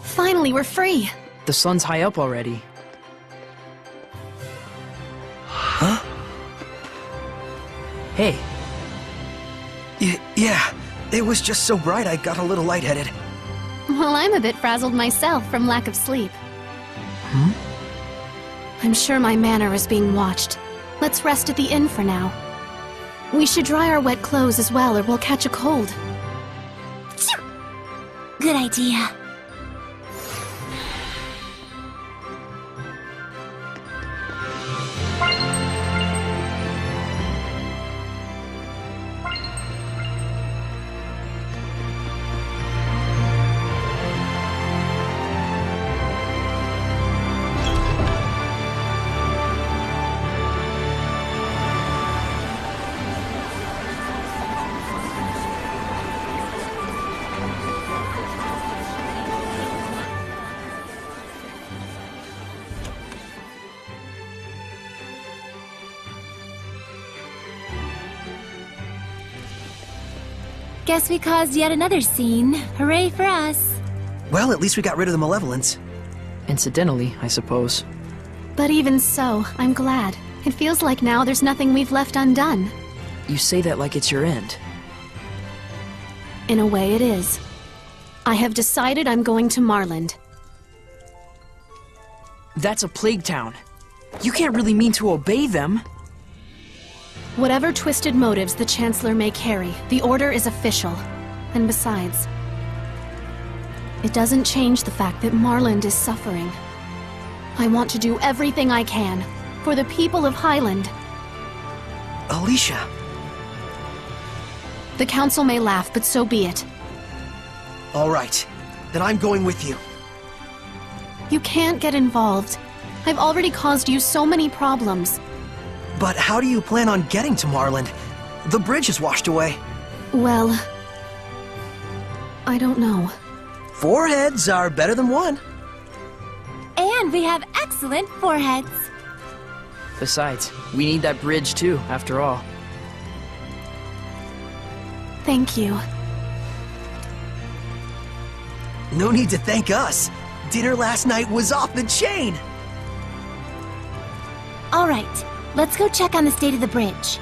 Finally, we're free. The sun's high up already. Huh? Hey, Yeah, it was just so bright I got a little lightheaded. Well, I'm a bit frazzled myself from lack of sleep. Hmm? I'm sure my manor is being watched. Let's rest at the inn for now. We should dry our wet clothes as well, or we'll catch a cold. Good idea. Guess we caused yet another scene. Hooray for us. Well, at least we got rid of the malevolence. incidentally, I suppose. But even so, I'm glad. It feels like now there's nothing we've left undone. You say that like it's your end. In a way, it is. I have decided I'm going to Marland. That's a plague town. You can't really mean to obey them. Whatever twisted motives the Chancellor may carry, the order is official. And besides, it doesn't change the fact that Marland is suffering. I want to do everything I can for the people of Highland. Alicia. The Council may laugh, but so be it. All right. Then I'm going with you. You can't get involved. I've already caused you so many problems. But how do you plan on getting to Marland? The bridge is washed away. Well, I don't know. 4 heads are better than 1. And we have excellent foreheads. Besides, we need that bridge too, after all. Thank you. No need to thank us. Dinner last night was off the chain. All right, let's go check on the state of the bridge.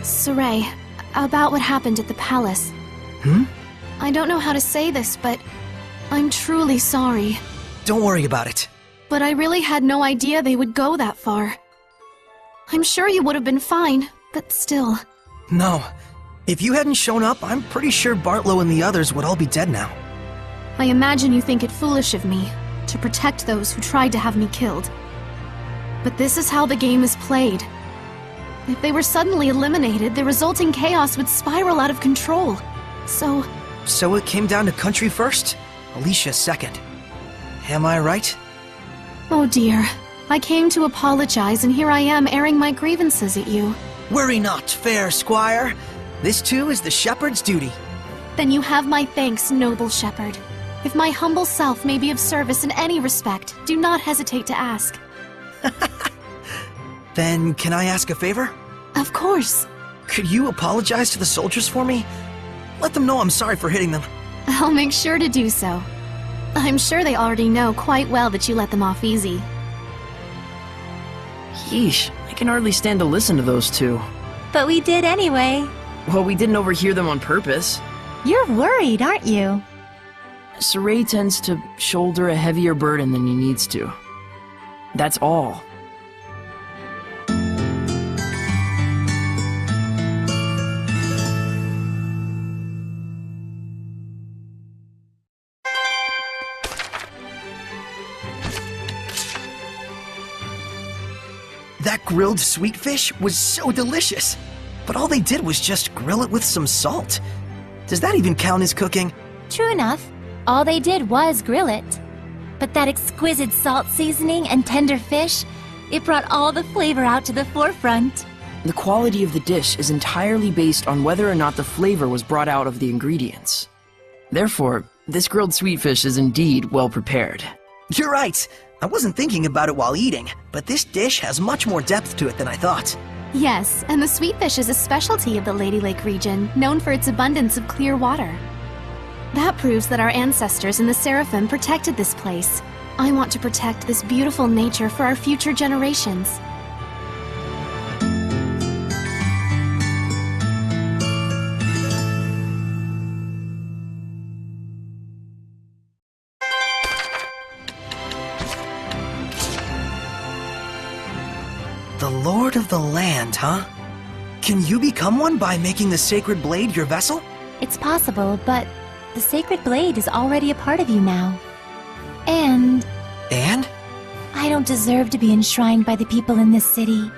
Saray, about what happened at the palace. I don't know how to say this, but I'm truly sorry. Don't worry about it. But I really had no idea they would go that far. I'm sure you would have been fine, but still. No. If you hadn't shown up, I'm pretty sure Bartlow and the others would all be dead now. I imagine you think it foolish of me to protect those who tried to have me killed. But this is how the game is played. If they were suddenly eliminated, the resulting chaos would spiral out of control. So it came down to country first, Alicia second. Am I right? oh dear. I came to apologize, and here I am airing my grievances at you. Worry not, fair squire. This too is the shepherd's duty. Then you have my thanks, noble shepherd. If my humble self may be of service in any respect, do not hesitate to ask. Then can I ask a favor? Of course. Could you apologize to the soldiers for me? Let them know I'm sorry for hitting them. I'll make sure to do so. I'm sure they already know quite well that you let them off easy. Yeesh, I can hardly stand to listen to those two. But we did anyway. Well, we didn't overhear them on purpose. You're worried, aren't you? Saray tends to shoulder a heavier burden than he needs to. That's all. That grilled sweet fish was so delicious. But all they did was just grill it with some salt. Does that even count as cooking? True enough. All they did was grill it. But that exquisite salt seasoning and tender fish, it brought all the flavor out to the forefront. The quality of the dish is entirely based on whether or not the flavor was brought out of the ingredients. Therefore, this grilled sweetfish is indeed well prepared. You're right. I wasn't thinking about it while eating, but this dish has much more depth to it than I thought. Yes, and the sweetfish is a specialty of the Lady Lake region, known for its abundance of clear water. That proves that our ancestors in the Seraphim protected this place. I want to protect this beautiful nature for our future generations. The Lord of the Land, huh? Can you become one by making the sacred blade your vessel? It's possible, but the sacred blade is already a part of you now. And And? I don't deserve to be enshrined by the people in this city.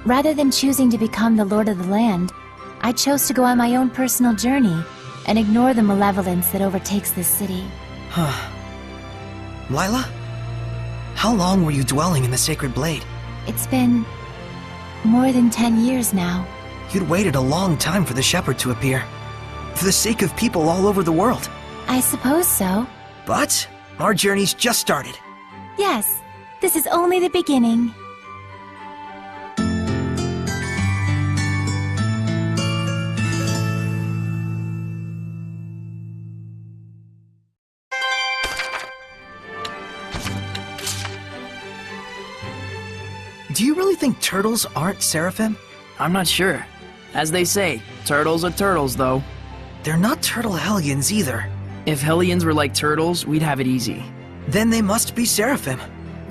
Rather than choosing to become the Lord of the Land, I chose to go on my own personal journey and ignore the malevolence that overtakes this city. Huh. Lila? How long were you dwelling in the sacred blade? It's been more than 10 years now. You'd waited a long time for the shepherd to appear. For the sake of people all over the world. I suppose so. But our journey's just started. Yes, this is only the beginning. Do you really think turtles aren't seraphim? I'm not sure. As they say, turtles are turtles, though. They're not turtle hellions either. If hellions were like turtles, we'd have it easy. Then they must be seraphim.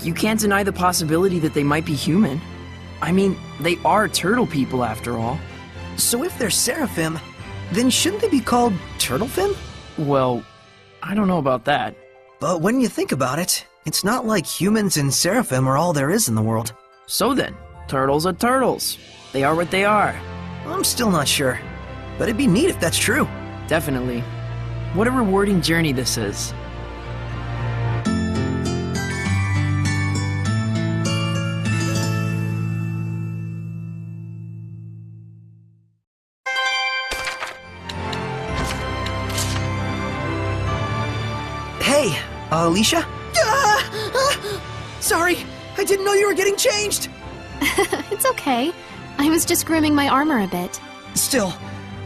You can't deny the possibility that they might be human. I mean, they are turtle people after all. So if they're seraphim, then shouldn't they be called turtlefim? Well, I don't know about that. But when you think about it, it's not like humans and seraphim are all there is in the world. So then, turtles are turtles. They are what they are. I'm still not sure, but it'd be neat if that's true. Definitely. What a rewarding journey this is. Hey, Alicia? Sorry, I didn't know you were getting changed! It's okay. I was just grooming my armor a bit. Still,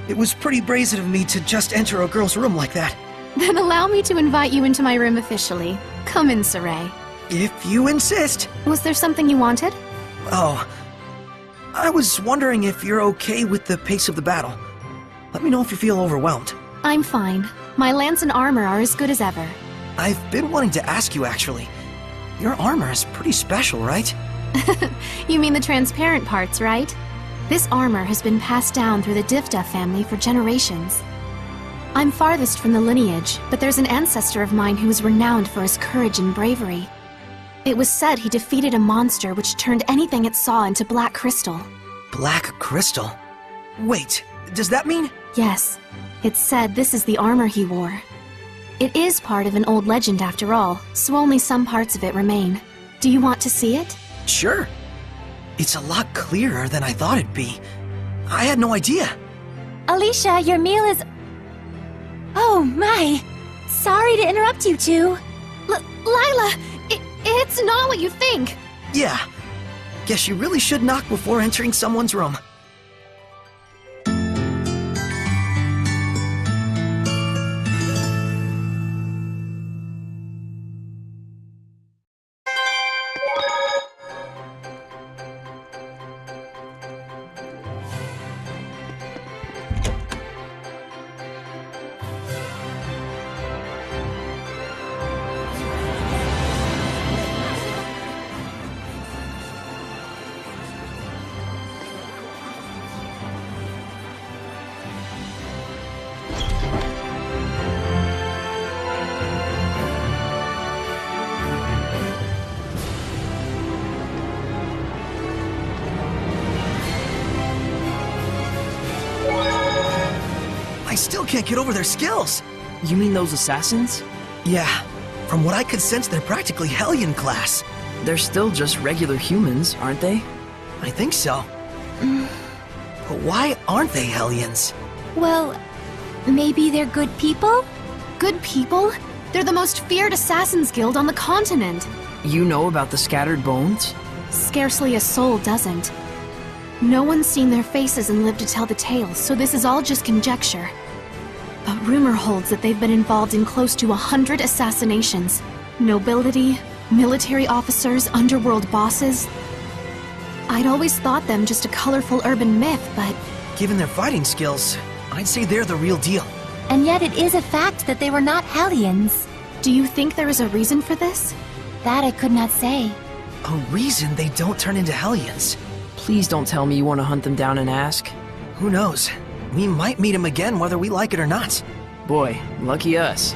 it was pretty brazen of me to just enter a girl's room like that. Then allow me to invite you into my room officially. Come in, Saray. If you insist. Was there something you wanted? Oh, I was wondering if you're okay with the pace of the battle. Let me know if you feel overwhelmed. I'm fine. My lance and armor are as good as ever. I've been wanting to ask you, actually. Your armor is pretty special, right? You mean the transparent parts, right? This armor has been passed down through the Divda family for generations. I'm farthest from the lineage, but there's an ancestor of mine who is renowned for his courage and bravery. It was said he defeated a monster which turned anything it saw into black crystal. Black crystal? Wait, does that mean? Yes, it's said this is the armor he wore. It is part of an old legend after all, so only some parts of it remain. Do you want to see it? Sure. It's a lot clearer than I thought it'd be. I had no idea. Alicia, your meal is... Oh my! Sorry to interrupt you two. Lila, it's not what you think. Yeah. Guess you really should knock before entering someone's room. I still can't get over their skills. You mean those assassins? Yeah, From what I could sense, they're practically Hellion class. They're still just regular humans, aren't they? I think so. But why aren't they Hellions? Well, maybe they're good people? Good people? They're the most feared assassins guild on the continent. You know about the scattered bones? Scarcely a soul doesn't. No one's seen their faces and lived to tell the tale, so this is all just conjecture. But rumor holds that they've been involved in close to 100 assassinations. Nobility, military officers, underworld bosses. I'd always thought them just a colorful urban myth, but... Given their fighting skills, I'd say they're the real deal. And yet it is a fact that they were not Hellions. Do you think there is a reason for this? That I could not say. A reason they don't turn into Hellions? Please don't tell me you want to hunt them down and ask. Who knows? We might meet them again whether we like it or not. Boy, lucky us.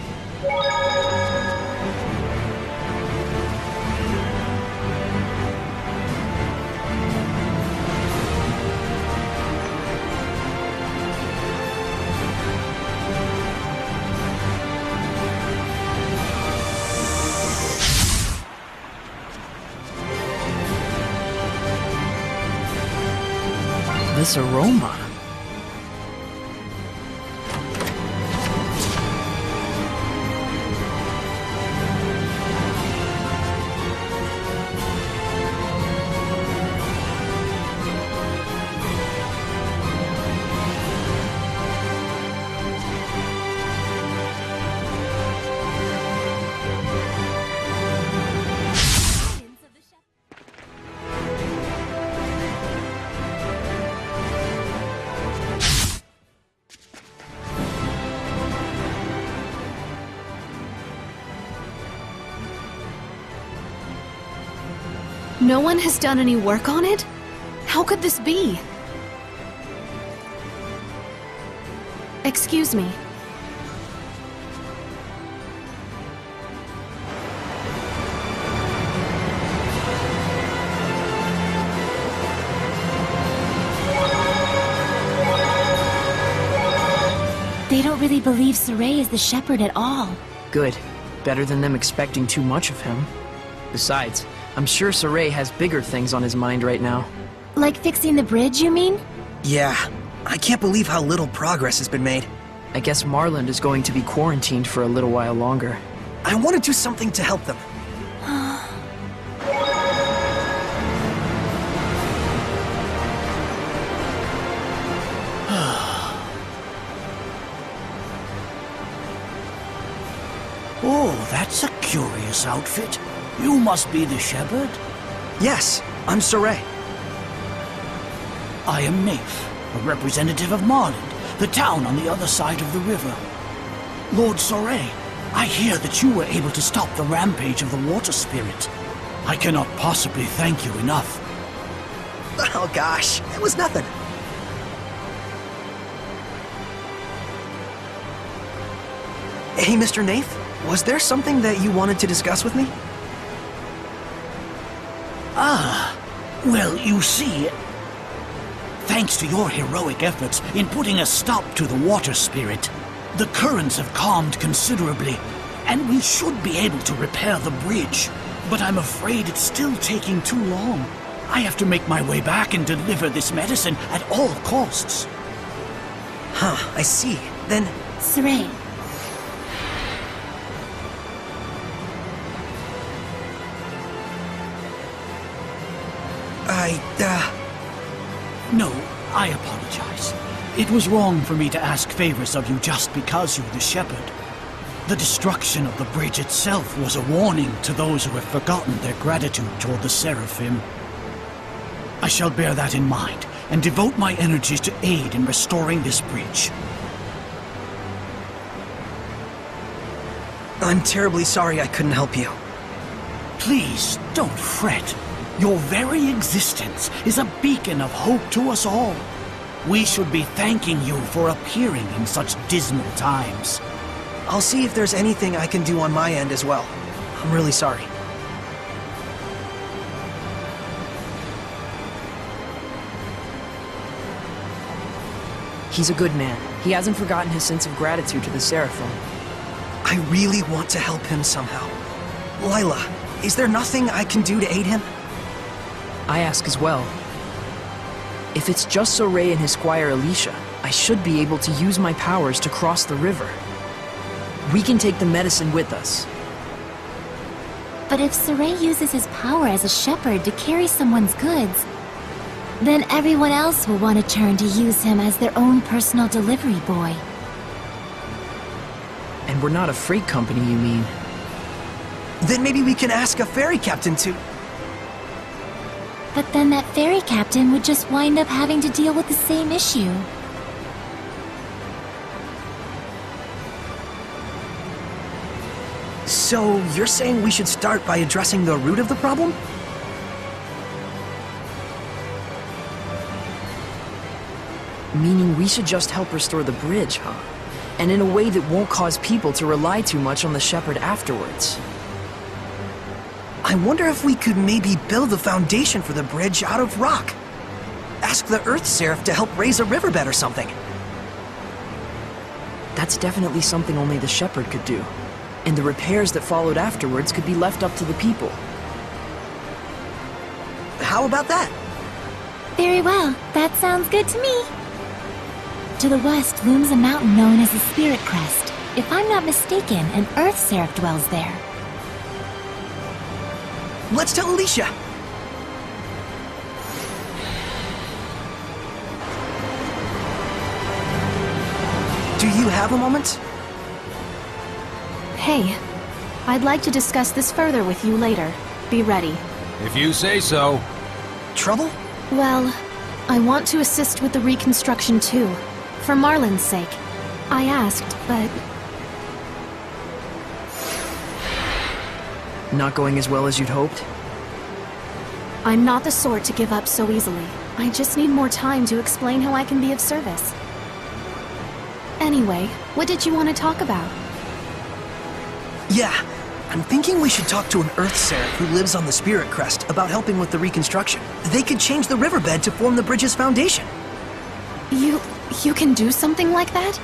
This aroma. No one has done any work on it? How could this be? Excuse me. They don't really believe Saray is the shepherd at all. Good. Better than them expecting too much of him. Besides, I'm sure Saray has bigger things on his mind right now. Like fixing the bridge, you mean? Yeah, I can't believe how little progress has been made. I guess Marland is going to be quarantined for a little while longer. I want to do something to help them. Oh, that's a curious outfit. You must be the shepherd? Yes, I'm Saray. I am Naif, a representative of Marland, the town on the other side of the river. Lord Saray, I hear that you were able to stop the rampage of the water spirit. I cannot possibly thank you enough. Oh gosh, it was nothing. Hey, Mr. Naif, was there something that you wanted to discuss with me? Well, you see, thanks to your heroic efforts in putting a stop to the water spirit, the currents have calmed considerably, and we should be able to repair the bridge. But I'm afraid it's still taking too long. I have to make my way back and deliver this medicine at all costs. Huh, I see. Then, Saray. No, I apologize. It was wrong for me to ask favors of you just because you're the shepherd. The destruction of the bridge itself was a warning to those who have forgotten their gratitude toward the Seraphim. I shall bear that in mind and devote my energies to aid in restoring this bridge. I'm terribly sorry I couldn't help you. Please, don't fret. Your very existence is a beacon of hope to us all. We should be thanking you for appearing in such dismal times. I'll see if there's anything I can do on my end as well. I'm really sorry. He's a good man. He hasn't forgotten his sense of gratitude to the Seraphim. I really want to help him somehow. Lila, is there nothing I can do to aid him? I ask as well. If it's just Soray and his squire Alicia, I should be able to use my powers to cross the river. We can take the medicine with us. But if Soray uses his power as a shepherd to carry someone's goods, then everyone else will want to turn to use him as their own personal delivery boy. And we're not a freight company, you mean? Then maybe we can ask a ferry captain to... But then that ferry captain would just wind up having to deal with the same issue. So, you're saying we should start by addressing the root of the problem? Meaning we should just help restore the bridge, huh? And in a way that won't cause people to rely too much on the shepherd afterwards. I wonder if we could maybe build the foundation for the bridge out of rock. Ask the Earth Seraph to help raise a riverbed or something. That's definitely something only the shepherd could do. And the repairs that followed afterwards could be left up to the people. How about that? Very well. That sounds good to me. To the west looms a mountain known as the Spirit Crest. If I'm not mistaken, an Earth Seraph dwells there. Let's tell Alicia! Do you have a moment? Hey, I'd like to discuss this further with you later. Be ready. If you say so. Trouble? Well, I want to assist with the reconstruction too. For Marlin's sake. I asked, but... Not going as well as you'd hoped? I'm not the sort to give up so easily. I just need more time to explain how I can be of service. Anyway, what did you want to talk about? Yeah, I'm thinking we should talk to an Earth Seraph who lives on the Spirit Crest about helping with the reconstruction. They could change the riverbed to form the bridge's foundation. You can do something like that?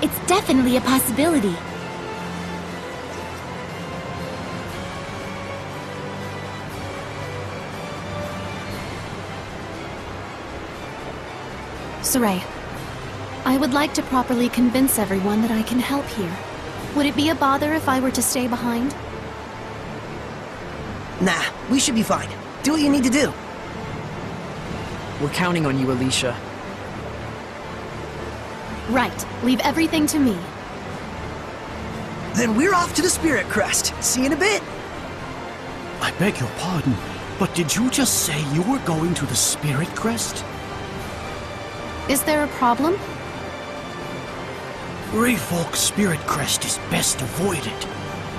It's definitely a possibility. Saray, I would like to properly convince everyone that I can help here. Would it be a bother if I were to stay behind? Nah, we should be fine. Do what you need to do. We're counting on you, Alicia. Right. Leave everything to me. Then we're off to the Spirit Crest. See you in a bit. I beg your pardon, but did you just say you were going to the Spirit Crest? Is there a problem? Rayfolk's Spirit Crest is best avoided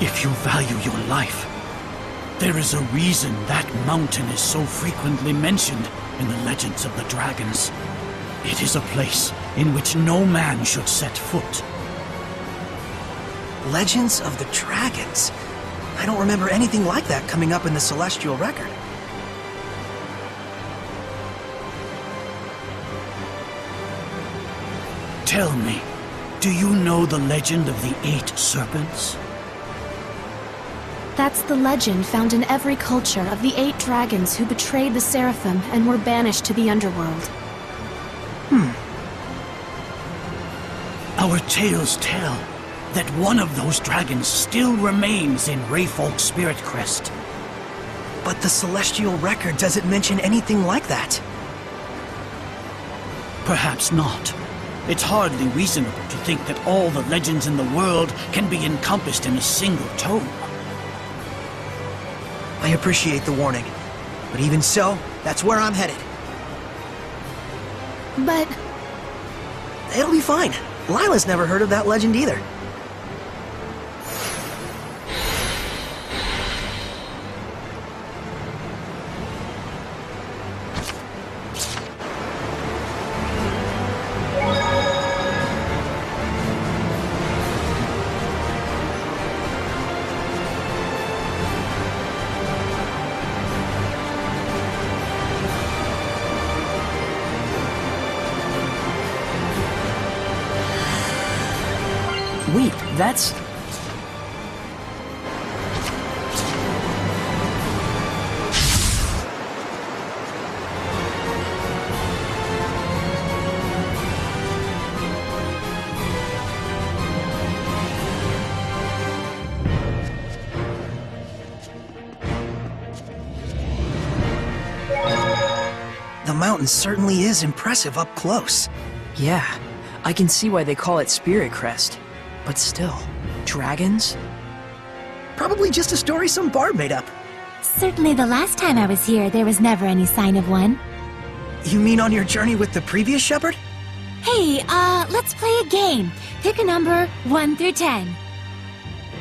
if you value your life. There is a reason that mountain is so frequently mentioned in the legends of the dragons. It is a place in which no man should set foot. Legends of the Dragons. I don't remember anything like that coming up in the Celestial Record. Tell me, do you know the legend of the 8 serpents? That's the legend found in every culture of the 8 dragons who betrayed the Seraphim and were banished to the underworld. Our tales tell that one of those dragons still remains in Rayfolk's Spirit Crest. But the Celestial Record doesn't mention anything like that. Perhaps not. It's hardly reasonable to think that all the legends in the world can be encompassed in a single tome. I appreciate the warning. But even so, that's where I'm headed. But It'll be fine. Lila's never heard of that legend either. Wait, that's... mountain certainly is impressive up close. Yeah, I can see why they call it Spirit Crest. But still, dragons? Probably just a story some bard made up. Certainly the last time I was here, there was never any sign of one. You mean on your journey with the previous shepherd? Hey, let's play a game. Pick a number 1 through 10.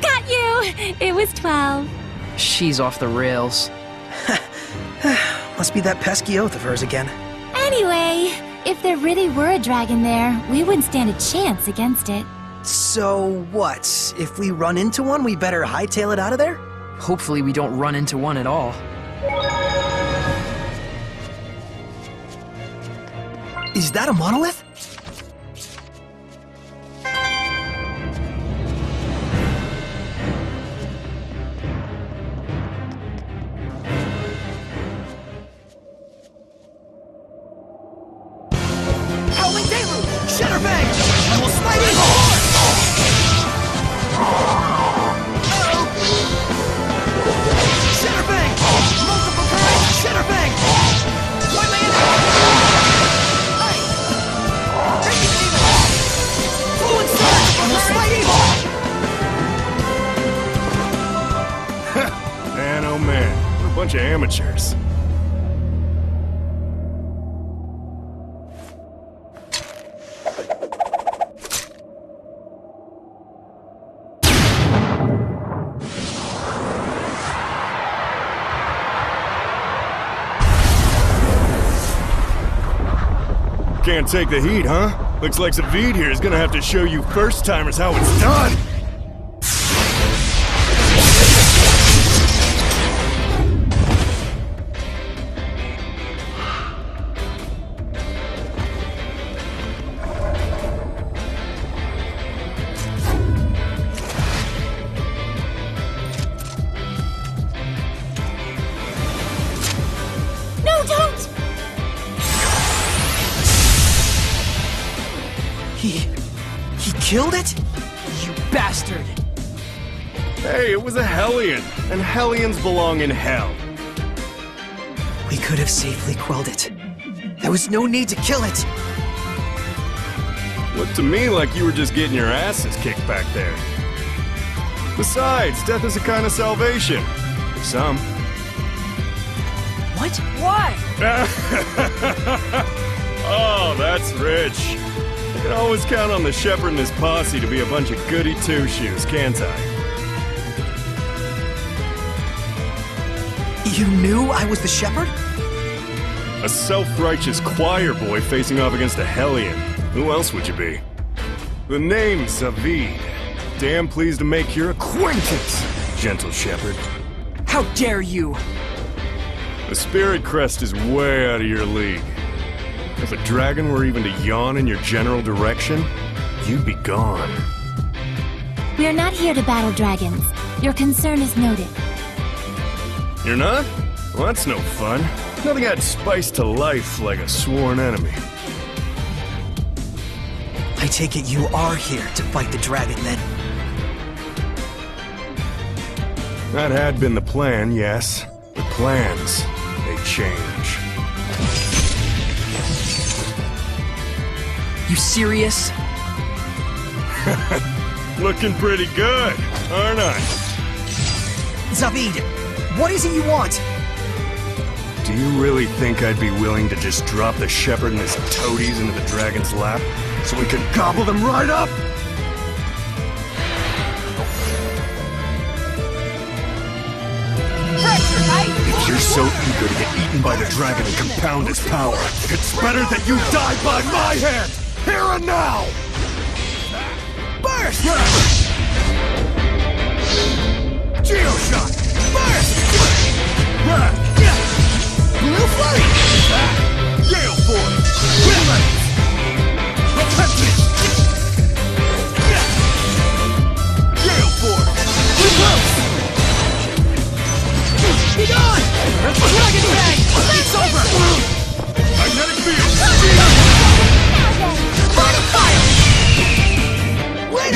Got you! It was 12. She's off the rails. Must be that pesky oath of hers again. Anyway, if there really were a dragon there, we wouldn't stand a chance against it. So what? If we run into one, we better hightail it out of there? Hopefully we don't run into one at all. Is that a monolith? Howling Deluge! Shadowbang! I will smite evil! Shadowbang! Multiple times! Shadowbang! Why my enemy? Hey! Taking evil! Fluent Surge! I will smite evil! Man, oh man, we're a bunch of amateurs. Can't take the heat, huh? Looks like Zaveid here is gonna have to show you first-timers how it's done! No, don't! He killed it? You bastard! Hey, it was a Hellion, and Hellions belong in hell. We could have safely quelled it. There was no need to kill it. Looked to me like you were just getting your asses kicked back there. Besides, death is a kind of salvation. For some. What? Why? Oh, that's rich. I can always count on the shepherd and his posse to be a bunch of goody two-shoes, can't I? You knew I was the shepherd? A self-righteous choir boy facing off against a Hellion. Who else would you be? The name's Zaveid. Damn pleased to make your acquaintance, gentle shepherd. How dare you! The Spirit Crest is way out of your league. If a dragon were even to yawn in your general direction, you'd be gone. We are not here to battle dragons. Your concern is noted. You're not? Well, that's no fun. Nothing adds spice to life like a sworn enemy. I take it you are here to fight the dragon, then? That had been the plan, yes. The plans, they change. You serious? Looking pretty good, aren't I? Zaveid, what is it you want? Do you really think I'd be willing to just drop the shepherd and his toadies into the dragon's lap so we could gobble them right up? If you're so eager to get eaten by the dragon and compound his power, it's better that you die by my hand, here and now! Burst! Geoshot! Burst! Blue Flurry! Gale Force! Windlanes! Repentance! Gale Force! Repulse! Be gone! Dragon Bang! It's over! Magnetic Field! Burn of Fire! Wait!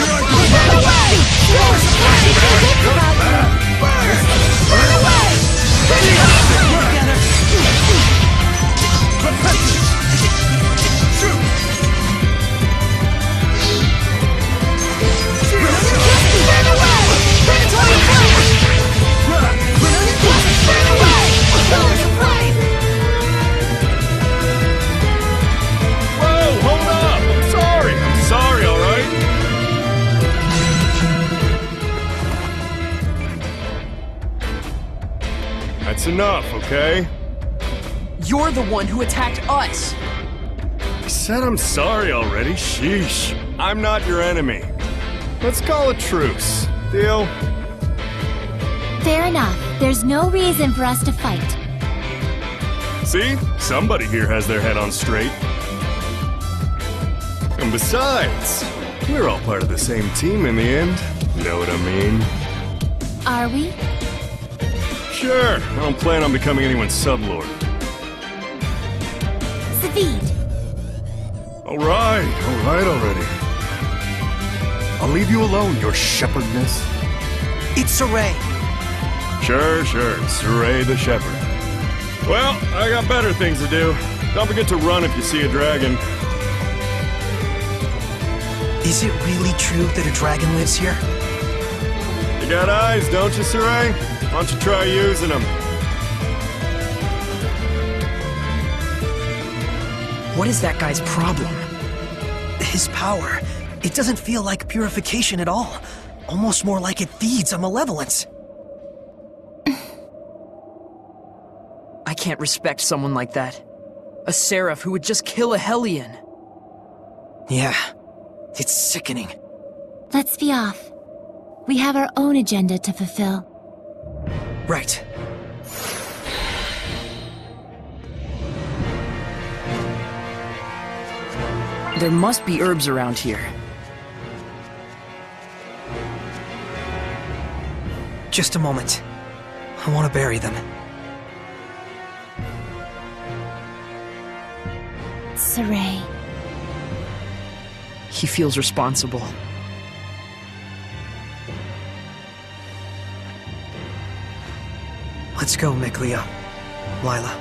That's enough, okay? You're the one who attacked us! I said I'm sorry already, sheesh. I'm not your enemy. Let's call a truce. Deal? Fair enough. There's no reason for us to fight. See? Somebody here has their head on straight. And besides, we're all part of the same team in the end. Know what I mean? Are we? Sure, I don't plan on becoming anyone's sublord. Zaveid! Alright already. I'll leave you alone, your shepherdness. It's Saray. Sure, Saray the shepherd. Well, I got better things to do. Don't forget to run if you see a dragon. Is it really true that a dragon lives here? You got eyes, don't you, Saray? Why don't you try using them? What is that guy's problem? His power. It doesn't feel like purification at all. Almost more like it feeds on malevolence. I can't respect someone like that. A seraph who would just kill a Hellion. Yeah, it's sickening. Let's be off. We have our own agenda to fulfill. Right. There must be herbs around here. Just a moment. I want to bury them. Saray. He feels responsible. Let's go, Miglia. Lila.